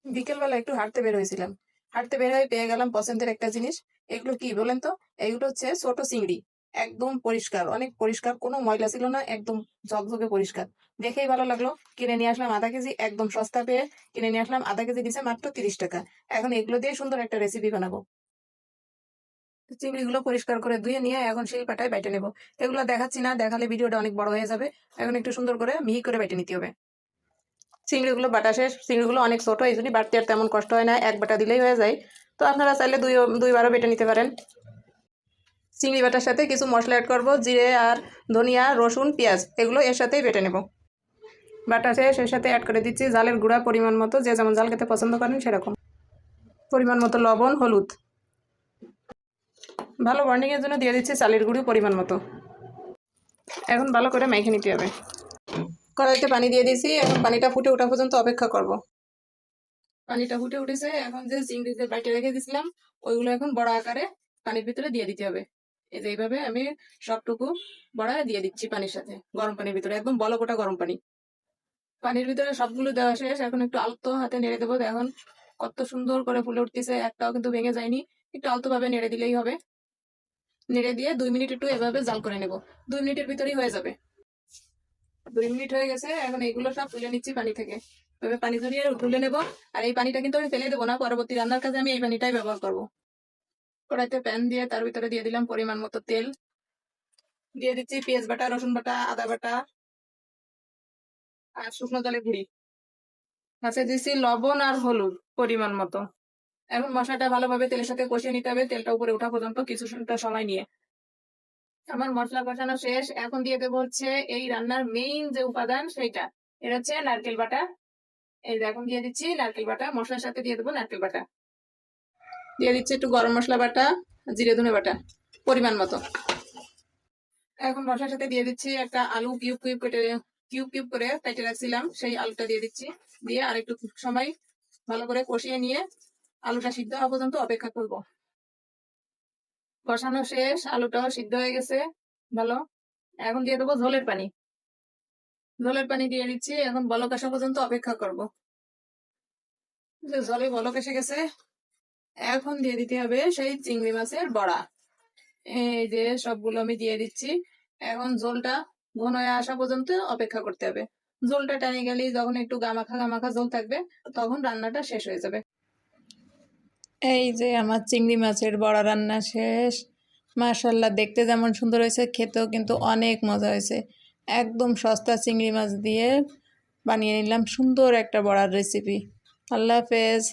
বিকেলবেলা একটু হাঁটতে বের হয়েছিলাম। হাঁটতে বের হয়ে পেয়ে গেলাম পছন্দের একটা জিনিস। এগুলো কি বলেন তো? এগুলো হচ্ছে ছোট চিংড়ি। একদম পরিষ্কার, অনেক পরিষ্কার, কোনো ময়লা ছিল না, একদম ঝকঝকে পরিষ্কার। দেখেই ভালো লাগলো, কিনে নিয়ে আসলাম আধা কেজি, একদম সস্তা পেয়ে কিনে নিয়ে আসলাম। আধা কেজি দিছে মাত্র 30 টাকা। এখন এগুলো দিয়ে সুন্দর একটা রেসিপি বানাবো। চিংড়িগুলো পরিষ্কার করে ধুয়ে নিয়ে এখন শিল পাটায় বেটে নেবো। এগুলো দেখাচ্ছি না, দেখালে ভিডিওটা অনেক বড় হয়ে যাবে। এখন একটু সুন্দর করে মিহি করে বেটে নিতে হবে। চিংড়িগুলো বাটা শেষ। চিংড়িগুলো অনেক ছোট, এই জন্য বাটতে আর তেমন কষ্ট হয় না, এক বাটা দিলেই হয়ে যায়। তো আপনারা চাইলে দুইবারও বেটে নিতে পারেন। চিংড়ি বাটার সাথে কিছু মশলা অ্যাড করবো, জিরে আর ধনিয়া, রসুন, পেঁয়াজ, এগুলো এর সাথেই বেটে নেব। বাটা শেষ, এর সাথে অ্যাড করে দিচ্ছি জালের গুঁড়া পরিমাণ মতো, যে যেমন জাল খেতে পছন্দ করেন সেরকম। পরিমাণ মতো লবণ, হলুদ। ভালো বর্নিংয়ের জন্য দিয়ে দিচ্ছি চালের গুঁড়ি পরিমাণ মতো। এখন ভালো করে মেখে নিতে হবে। কড়াইতে পানি দিয়ে দিয়েছি, এখন পানিটা ফুটে ওঠা পর্যন্ত অপেক্ষা করব। পানিটা ফুটে উঠেছে, এখন যে চিংড়ি যে বাইটে রেখে দিয়েছিলাম ওইগুলো এখন বড় আকারে পানির ভিতরে দিয়ে দিতে হবে। এই যে এইভাবে আমি সবটুকু বড়া দিয়ে দিচ্ছি পানির সাথে, গরম পানির ভিতরে, একদম বলকোটা গরম পানি। পানির ভিতরে সবগুলো দেওয়া শেষ, এখন একটু আলতো হাতে নেড়ে দেবো। এখন কত সুন্দর করে ফুলে উঠতেছে, একটাও কিন্তু ভেঙে যায়নি। একটু আলতো ভাবে নেড়ে দিলেই হবে। নেড়ে দিয়ে 2 মিনিট একটু এভাবে জাল করে নেব। 2 মিনিটের ভিতরেই হয়ে যাবে। 2 মিনিট হয়ে গেছে, এখন এইগুলো সব তুলে নিচ্ছি পানি থেকে। এভাবে পানি ঝরিয়ে তুলে নেব। আর এই পানিটা কিন্তু আমি ফেলে দেবো না, পরবর্তী রান্নার কাজে আমি এই পানিটাই ব্যবহার করব। কড়াইতে প্যান দিয়ে তার ভিতরে দিয়ে দিলাম পরিমাণ মতো তেল। দিয়ে দিচ্ছি পেঁয়াজ বাটা, রসুন বাটা, আদা বাটা আর শুকনো জলের গুঁড়ি। কাছে দিচ্ছি লবণ আর হলুদ পরিমাণ মতো। এখন মশলাটা ভালোভাবে তেলের সাথে কষিয়ে নিতে হবে, তেলটা উপরে ওঠা পর্যন্ত কিছুটা সময় নিয়ে। আমার মশলা কষানো শেষ, এখন দিয়ে দেবো হচ্ছে এই রান্নার মেইন যে উপাদান সেইটা, এটা হচ্ছে নারকেল বাটা। এই যে এখন দিয়ে দিচ্ছি নারকেল বাটা, মশলার সাথে দিয়ে দেবো নারকেল বাটা। দিয়ে দিচ্ছি একটু গরম মশলা বাটা, জিরে ধনে বাটা পরিমাণ মতো। এখন মশলার সাথে দিয়ে দিচ্ছি একটা আলু কিউব কিউব করে কেটে রাখছিলাম, সেই আলুটা দিয়ে দিচ্ছি। দিয়ে আর একটু সময় ভালো করে কষিয়ে নিয়ে আলুটা সিদ্ধ হওয়া পর্যন্ত অপেক্ষা করব। কষানো শেষ, আলুটাও সিদ্ধ হয়ে গেছে ভালো। এখন দিয়ে দেবো ঝোলের পানি। ঝোলের পানি দিয়ে দিচ্ছি, এখন বলক আসা পর্যন্ত অপেক্ষা করব। ঝোলে বলক এসে গেছে, এখন দিয়ে দিতে হবে সেই চিংড়ি মাছের বড়া। এই যে সবগুলো আমি দিয়ে দিচ্ছি। এখন ঝোলটা ঘন হয়ে আসা পর্যন্ত অপেক্ষা করতে হবে। ঝোলটা টেনে গেলেই, যখন একটু গামাখা গামাখা ঝোল থাকবে, তখন রান্নাটা শেষ হয়ে যাবে। এই যে আমার চিংড়ি মাছের বড়া রান্না শেষ। মাশাল্লাহ, দেখতে যেমন সুন্দর হয়েছে, খেতেও কিন্তু অনেক মজা হয়েছে। একদম সস্তা চিংড়ি মাছ দিয়ে বানিয়ে নিলাম সুন্দর একটা বড়ার রেসিপি। আল্লাহ হাফেজ।